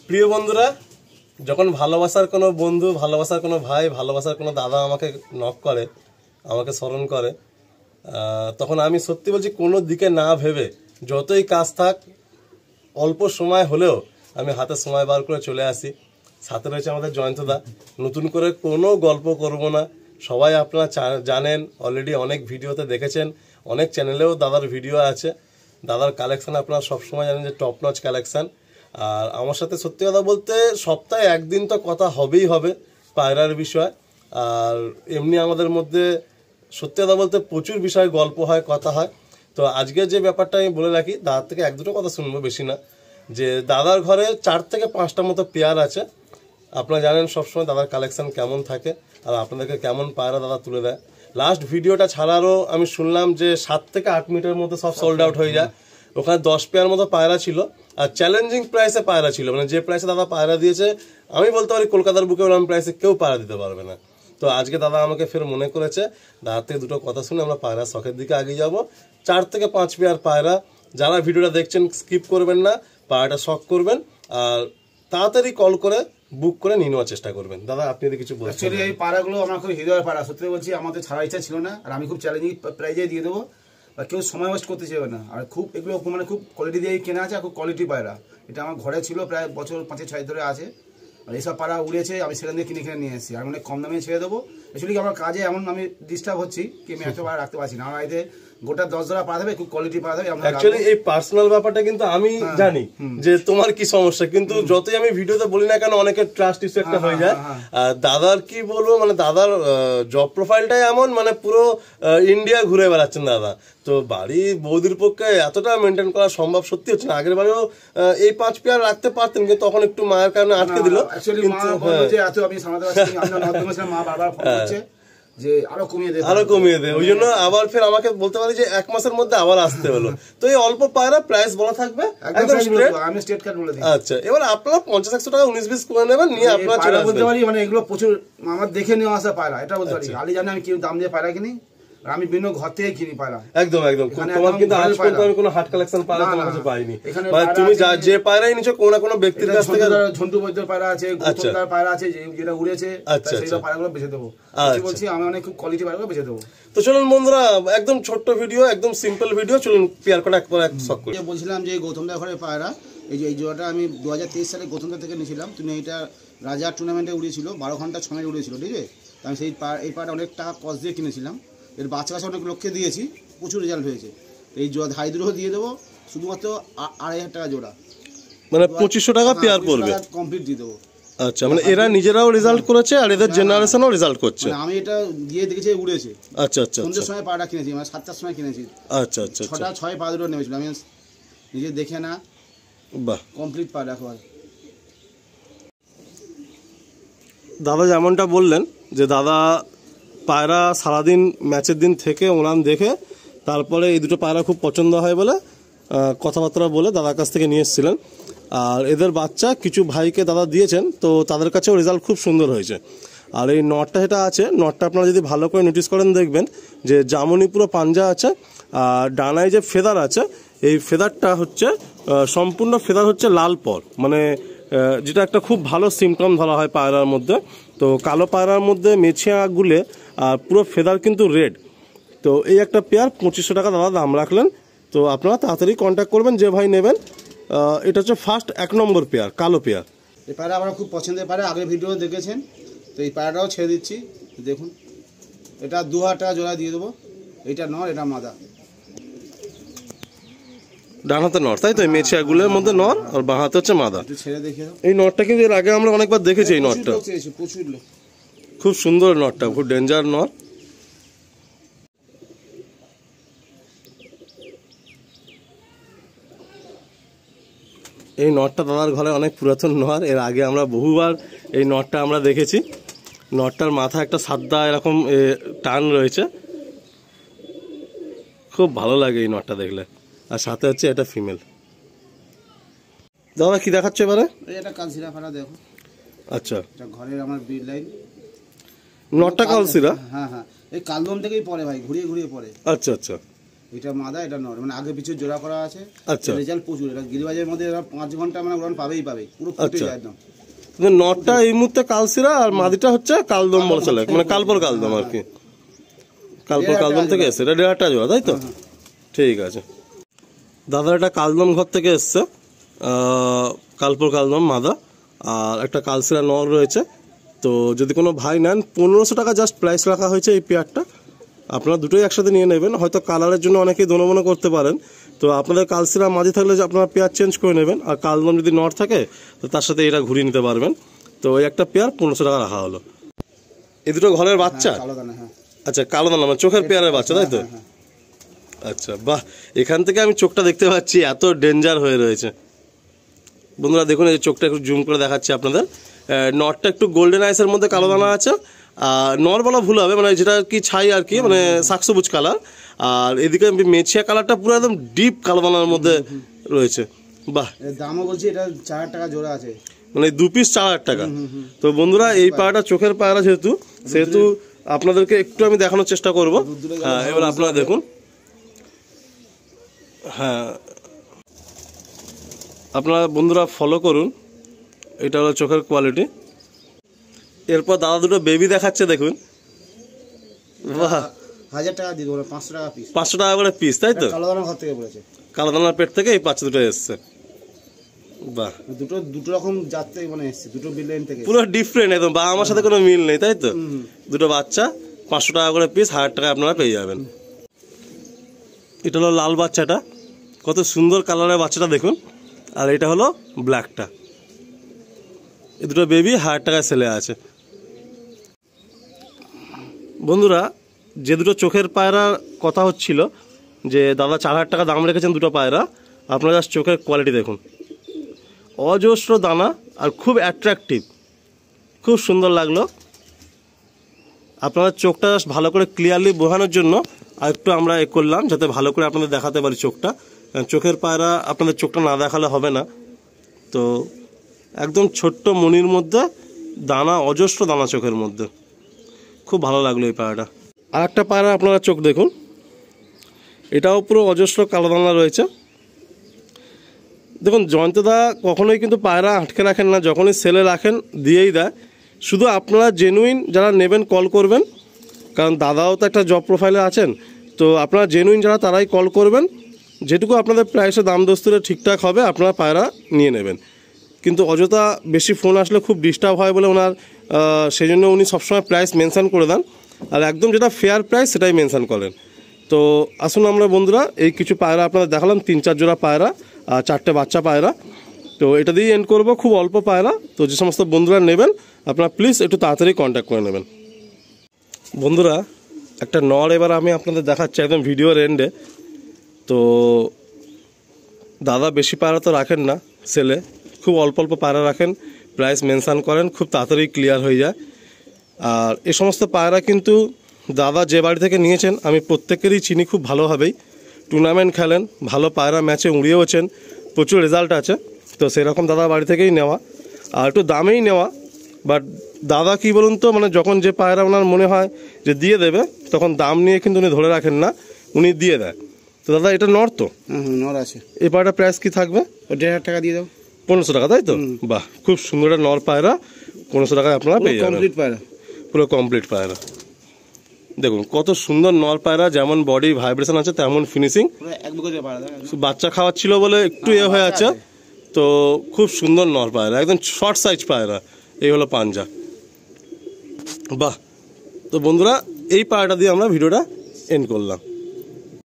প্রিয় বন্ধুরা, যখন ভালোবাসার কোনো বন্ধু, ভালোবাসার কোনো ভাই, ভালোবাসার কোনো দাদা আমাকে নক করে, আমাকে স্মরণ করে, তখন আমি সত্যি বলছি কোনো দিকে না ভেবে যতই কাজ থাক অল্প সময় হলেও আমি হাতে সময় বার করে চলে আসি। সাথে রয়েছে আমাদের জয়ন্তদা। নতুন করে কোনো গল্প করব না, সবাই আপনারা জানেন, অলরেডি অনেক ভিডিওতে দেখেছেন, অনেক চ্যানেলেও দাদার ভিডিও আছে। দাদার কালেকশান আপনারা সবসময় জানেন যে টপ নচ কালেকশান। আর আমার সাথে সত্যি কথা বলতে সপ্তাহে একদিন তো কথা হবেই হবে পায়রার বিষয়। আর এমনি আমাদের মধ্যে সত্যি কথা বলতে প্রচুর বিষয় গল্প হয়, কথা হয়। তো আজকে যে ব্যাপারটা আমি বলে রাখি, দাদার থেকে এক দুটো কথা শুনবো, বেশি না। যে দাদার ঘরে 4 থেকে 5টা মতো পেয়ার আছে। আপনারা জানেন সবসময় দাদার কালেকশান কেমন থাকে আর আপনাদেরকে কেমন পায়রা দাদা তুলে দেয়। লাস্ট ভিডিওটা ছাড়ারও আমি শুনলাম যে 7 থেকে 8 মিনিটের মধ্যে সব সোল্ড আউট হয়ে যায়। ওখানে 10 পেয়ার মতো পায়রা ছিল আর চ্যালেঞ্জিং প্রাইসে পায়রা ছিল, মানে যে প্রাইসে দাদা পায়রা দিয়েছে আমি বলতে পারি কলকাতার বুকে ওরকম প্রাইসে কেউ পায়রা দিতে পারবে না। তো আজকে দাদা আমাকে ফের মনে করেছে, দাদার থেকে দুটো কথা শুনে আমরা পায়রা শখের দিকে এগিয়ে যাব। 4 থেকে 5 পেয়ার পায়রা, যারা ভিডিওটা দেখছেন স্কিপ করবেন না, পায়রাটা শখ করবেন আর তাড়াতাড়ি কল করে বুক করে নিয়ে নেওয়ার চেষ্টা করবেন। দাদা আপনি যদি কিছু বলছেন। অ্যাকচুয়ালি এই পায়রাগুলো আমার খুব হৃদয়ের পায়রা, সত্যি বলছি আমাদের ছাড়া ইচ্ছা ছিল না, আর আমি খুব চ্যালেঞ্জিং প্রাইজে দিয়ে দেবো, আর কেউ সময় ওয়েস্ট করতে চাইবে না। আর খুব এগুলো মানে খুব কোয়ালিটি দিয়ে কেনা আছে, আর খুব কোয়ালিটি পায়রা। এটা আমার ঘরে ছিল প্রায় বছর 5-6 ধরে আছে, আর এইসব পায়রা উড়েছে, আমি সেখান থেকে কিনে নিয়ে এসেছি। আর অনেক কম দামে ছেড়ে দেবো। অ্যাকচুয়ালি আমার কাজে এমন আমি ডিস্টার্ব হচ্ছি কি আমি এত পায়রা রাখতে পারছি না। আমার বাড়িতে গোটা 10 জোড়া পাওয়া যাবে, খুব কোয়ালিটি পাওয়া যাবে। অ্যাকচুয়ালি এই পার্সোনাল ব্যাপারটা কিন্তু আমি জানি যে তোমার কি সমস্যা, কিন্তু যতই আমি ভিডিওতে বলি না কেন অনেকের ট্রাস্ট ইস্যু একটা হয়ে যায়। দাদার কি বলবো, মানে দাদার জব প্রোফাইলটাই এমন, মানে পুরো ইন্ডিয়া ঘুরে বেড়াচ্ছেন দাদা। তো বাড়ি বৌদির পক্ষে এতটা মেনটেন করা সম্ভব সত্যি হচ্ছে না। আগের বারেও এই 5 পেয়ার রাখতে পারতেন, কিন্তু তখন একটু মায়ের কারণে আটকে দিল। মা বারবার ফোন করছে যে আরো কমিয়ে দে, ওই জন্য আবার ফের আমাকে বলতে পারি যে 1 মাসের মধ্যে আবার আসতে হলো। তো এই অল্প পায়রা প্রাইস বলা থাকবে একদম স্ট্রেট, আমি স্টেট কার্ড বলে দিই। আচ্ছা, এবার আপনারা 50-100 টাকা 19-20 করে নেবেন, নিয়ে আপনারা চলে আসবেন। বলতে পারি মানে এগুলো প্রচুর আমার দেখে নেওয়া আসা পায়রা, এটা বলতে পারি। আলি জানে আমি কি দাম দিয়ে পায়রা কিনি, আমি বিভিন্ন ঘর থেকে কিনি পায়রা। একদম একদম, তোমার কিন্তু আজ পর্যন্ত আমি কোনো হাট কালেকশন পায়রা তোমার কাছে পাইনি। মানে তুমি যে পায়রাই নিছো কোনো না কোনো ব্যক্তির কাছ থেকে। ঝন্টু বৈদ্যর পায়রা আছে, গৌতমদার পায়রা আছে, যেটা উড়েছে সেই পায়রাগুলো বেচে দেবো। বলছি আমি অনেক খুব কোয়ালিটি পায়রাগুলো বেচে দেবো। তো চলুন বন্ধুরা, একদম ছোট্ট ভিডিও, একদম সিম্পল ভিডিও, চলুন পেয়ার করে একবার এক শখ করি। বলছিলাম যে গৌতমদার ঘরের পায়রা, এই জোড়াটা আমি 2023 সালে গৌতমদার থেকে নিয়েছিলাম। তুমি এটা রাজা টুর্নামেন্টে উড়েছিল, 12 ঘন্টা 6 মিনিট উড়েছিল, ঠিক আছে। আমি সেই এই পায়রা অনেক টাকা কস্ট দিয়ে কিনেছিলাম। এর বাচ্চা কাছে অনেক লোককে দিয়েছি, প্রচুর রেজাল্ট হয়েছে। এই হাইদ্রোহ দিয়ে দেবো শুধুমাত্র 2,500 টাকা জোড়া, মানে 2500 টাকা পেয়ার পড়বে, কমপ্লিট দিয়ে দেবো। আচ্ছা, মানে এরা নিজেরাও রেজাল্ট করেছে আর এদের জেনারেশনও রেজাল্ট করছে। আমি এটা দিয়ে দেখেছি উড়েছে। আচ্ছা আচ্ছা, সন্ধ্যের সময় পায়রা কিনেছি, মানে 7টার সময় কিনেছি। আচ্ছা আচ্ছা, 6টা 6 পায়রা নেমেছিল, আমি নিজে দেখে না। বাহ, কমপ্লিট পায়রা এখন। দাদা যেমনটা বললেন যে দাদা পায়রা সারাদিন ম্যাচের দিন থেকে ওনাম দেখে তারপরে এই দুটো পায়রা খুব পছন্দ হয় বলে কথাবার্তা বলে দাদার কাছ থেকে নিয়ে এসেছিলেন। আর এদের বাচ্চা কিছু ভাইকে দাদা দিয়েছেন, তো তাদের কাছেও রেজাল্ট খুব সুন্দর হয়েছে। আর এই নটটা যেটা আছে, নটটা আপনারা যদি ভালো করে নোটিস করেন দেখবেন যে জামনি পুরো পাঞ্জা আছে, আর ডানায় যে ফেদার আছে এই ফেদারটা হচ্ছে সম্পূর্ণ ফেদার হচ্ছে লাল পর, মানে যেটা একটা খুব ভালো সিমটম ধরা হয় পায়রার মধ্যে। তো কালো পায়রার মধ্যে মেছিয়া গুলে আর পুরো ফেদার কিন্তু রেড। তো এই একটা পেয়ার 2500 টাকা দাদা দাম রাখলেন। তো আপনারা তাড়াতাড়ি কন্ট্যাক্ট করবেন যে ভাই নেবেন। এটা হচ্ছে ফার্স্ট 1 নম্বর পেয়ার, কালো পেয়ার। এই পায়রা আমার খুব পছন্দের পায়রা, আগের ভিডিও দেখেছেন। তো এই পায়রাটাও ছেড়ে দিচ্ছি, দেখুন। এটা 2,000 টাকা জোড়া দিয়ে দেবো। এটা নর, এটা মাদা। ডান হাতে নর, তাই তো? মেছিয়াগুলোর মধ্যে নর আর বাঁ হাতে হচ্ছে মাদা। ছেড়ে দেখে এই নরটা কিন্তু এর আগে আমরা অনেকবার দেখেছি। এই নরটা প্রচুর লোক, খুব সুন্দর নরটা, খুব ডেঞ্জার নর। এই নটটা দাদার ঘরে অনেক পুরাতন নর, এর আগে আমরা বহুবার এই নটটা আমরা দেখেছি। নটটার মাথা একটা সাদা এরকম টান রয়েছে, খুব ভালো লাগে এই নটটা দেখলে। আর সাথে হচ্ছে এটা ফিমেল। দাদা কি দেখাচ্ছে এবারে? এটা কালসিরা পাড়া, দেখো। আচ্ছা, এটা ঘরের আমার ব্রিড লাইন। নটটা কালসিরা? হ্যাঁ হ্যাঁ, এই কালদম থেকেই পড়ে ভাই, ঘুরিয়ে ঘুরিয়ে পড়ে। আচ্ছা আচ্ছা, এটা মাদা, এটা নর, মানে আগে পিছু জোড়া করা আছে। আচ্ছা। রেজাল্ট প্রচুর, এটা গিরিবাজের মধ্যে 5 ঘন্টা মানে উড়ান পাবেই, পুরো ফুটে যায় একদম। নটটা এই মুহূর্তে কালসিরা আর মাদিটা হচ্ছে কালদম বলা চলে, মানে কালপর কালদম আর কি, কালপর কালদম থেকে এসছে। এটা 1.5টা জোড়া, তাই তো? ঠিক আছে দাদা, এটা কালদম ঘর থেকে এসছে, কালপর কালদম মাদা, আর একটা কালসিরা নর রয়েছে। তো যদি কোনো ভাই নেন 1500 টাকা জাস্ট প্রাইস রাখা হয়েছে এই পেয়ারটা। আপনারা দুটোই একসাথে নিয়ে নেবেন, হয়তো কালারের জন্য অনেকেই দোনো করতে পারেন। তো আপনাদের কালসিরা মাঝে থাকলে যে আপনারা পেয়ার চেঞ্জ করে নেবেন, আর কালদম যদি নর থাকে তো তার সাথে এটা ঘুরিয়ে নিতে পারবেন। তো ওই একটা পেয়ার 1500 টাকা রাখা হলো। এই দুটো ঘরের বাচ্চা? আচ্ছা, কালো দানা মানে চোখের পেয়ারের বাচ্চা, তাই তো? আচ্ছা বাহ, এখান থেকে আমি চোখটা দেখতে পাচ্ছি, এত ডেঞ্জার হয়ে রয়েছে। বন্ধুরা দেখুন, এই চোখটা একটু জুম করে দেখাচ্ছি আপনাদের। নটটা একটু গোল্ডেন আইসের মধ্যে কালো দানা আছে, আর নর বলা ভুল হবে, মানে যেটা কি ছাই আর কি, মানে শাকসবুজ কালার। আর এদিকে মেছিয়া কালারটা পুরো একদম ডিপ কালো দানার মধ্যে রয়েছে। বাহ, দামও বলছি এটা 4000 টাকা জোড়া আছে, মানে 2 পিস 4000 টাকা। তো বন্ধুরা এই পায়রাটা চোখের পায়রা সেহেতু আপনাদেরকে একটু আমি দেখানোর চেষ্টা করব। হ্যাঁ, এবার আপনারা দেখুন। হ্যাঁ, আপনারা বন্ধুরা ফলো করুন, এটা হলো চোখের কোয়ালিটি। এরপর দাদা দুটো বেবি দেখাচ্ছে, দেখুন। বাহ, 1000 টাকা দিয়ে দেবো, 500 টাকা পিস। 500 টাকা করে পিস, তাই তো? কালো দানা ঘর থেকে পড়েছে, কালো দানার পেট থেকে এই বাচ্চা দুটো এসছে। বাহ, দুটো রকম জাত থেকে মানে এসছে, দুটো বিলেন থেকে, পুরো ডিফারেন্ট একদম। বা আমার সাথে কোনো মিল নেই, তাই তো? দুটো বাচ্চা 500 টাকা করে পিস, 1000 টাকা আপনারা পেয়ে যাবেন। এটা হলো লাল বাচ্চাটা, কত সুন্দর কালারের বাচ্চাটা দেখুন। আর এটা হলো ব্ল্যাকটা। এই দুটো বেবি 1000 টাকায় সেলে আছে। বন্ধুরা যে দুটো চোখের পায়রার কথা হচ্ছিল, যে দাদা 4000 টাকা দাম রেখেছেন দুটো পায়রা, আপনারা জাস্ট চোখের কোয়ালিটি দেখুন। অজস্র দানা আর খুব অ্যাট্রাকটিভ, খুব সুন্দর লাগলো। আপনারা চোখটা জাস্ট ভালো করে ক্লিয়ারলি বোঝানোর জন্য আর একটু আমরা করলাম, যাতে ভালো করে আপনাদের দেখাতে পারি চোখটা। চোখের পায়রা আপনাদের চোখটা না দেখালে হবে না। তো একদম ছোট্ট মনির মধ্যে দানা, অজস্র দানা চোখের মধ্যে, খুব ভালো লাগলো এই পায়রাটা। আর একটা পায়রা আপনারা চোখ দেখুন, এটাও পুরো অজস্র কালো দানা রয়েছে। দেখুন, জয়ন্তদা কখনোই কিন্তু পায়রা আটকে রাখেন না, যখনই সেলে রাখেন দিয়েই দেয়। শুধু আপনারা জেনুইন যারা নেবেন কল করবেন, কারণ দাদাও তো একটা জব প্রোফাইলে আছেন। তো আপনারা জেনুইন যারা তারাই কল করবেন, যেটুকু আপনাদের প্রাইসে দাম দস্তুরে ঠিকঠাক হবে আপনারা পায়রা নিয়ে নেবেন। কিন্তু অযথা বেশি ফোন আসলে খুব ডিস্টার্ব হয় বলে ওনার, সেই জন্য উনি সবসময় প্রাইস মেনশান করে দেন, আর একদম যেটা ফেয়ার প্রাইস সেটাই মেনশান করেন। তো আসুন আমরা বন্ধুরা এই কিছু পায়রা আপনাদের দেখালাম, 3-4 জোড়া পায়রা আর 4টে বাচ্চা পায়রা। তো এটা দিয়েই এন্ড করবো, খুব অল্প পায়রা। তো যে সমস্ত বন্ধুরা নেবেন আপনারা প্লিজ একটু তাড়াতাড়ি কন্ট্যাক্ট করে নেবেন। বন্ধুরা একটা নর এবার আমি আপনাদের দেখাচ্ছি একদম ভিডিওর এন্ডে। তো দাদা বেশি পায়রা তো রাখেন না সেলে, খুব অল্প অল্প পায়রা রাখেন, প্রাইস মেনশান করেন, খুব তাড়াতাড়ি ক্লিয়ার হয়ে যায়। আর এই সমস্ত পায়রা কিন্তু দাদা যে বাড়ি থেকে নিয়েছেন আমি প্রত্যেকেরই চিনি খুব ভালোভাবেই। টুর্নামেন্ট খেলেন, ভালো পায়রা ম্যাচে উড়িয়েওছেন, প্রচুর রেজাল্ট আছে। তো সেরকম দাদা বাড়ি থেকেই নেওয়া, আর একটু দামেই নেওয়া। বাট দাদা কি বলুন তো, মানে যখন যে পায়রা ওনার মনে হয় যে দিয়ে দেবে, তখন দাম নিয়ে কিন্তু উনি ধরে রাখেন না, উনি দিয়ে দেয়। তো দাদা এটা নর তো? নর আছে। এই পায়রাটার প্রাইস কি থাকবে? 1500 টাকা দিয়ে দাও। 1500 টাকা, তাই তো? বাহ, খুব সুন্দর একটা নর পায়রা, 1500 টাকায় আপনারা পেয়ে যাবেন। কমপ্লিট পায়রা, পুরো কমপ্লিট পায়রা। দেখুন কত সুন্দর নর পায়রা, যেমন বডি ভাইব্রেশন আছে তেমন ফিনিশিং। বাচ্চা খাওয়াচ্ছিল বলে একটু হয়ে আছে। তো খুব সুন্দর নর পায়রা, একদম শর্ট সাইজ পায়রা। এই হলো পাঞ্জা। বাহ, তো বন্ধুরা এই পায়রাটা দিয়ে আমরা ভিডিওটা এন্ড করলাম।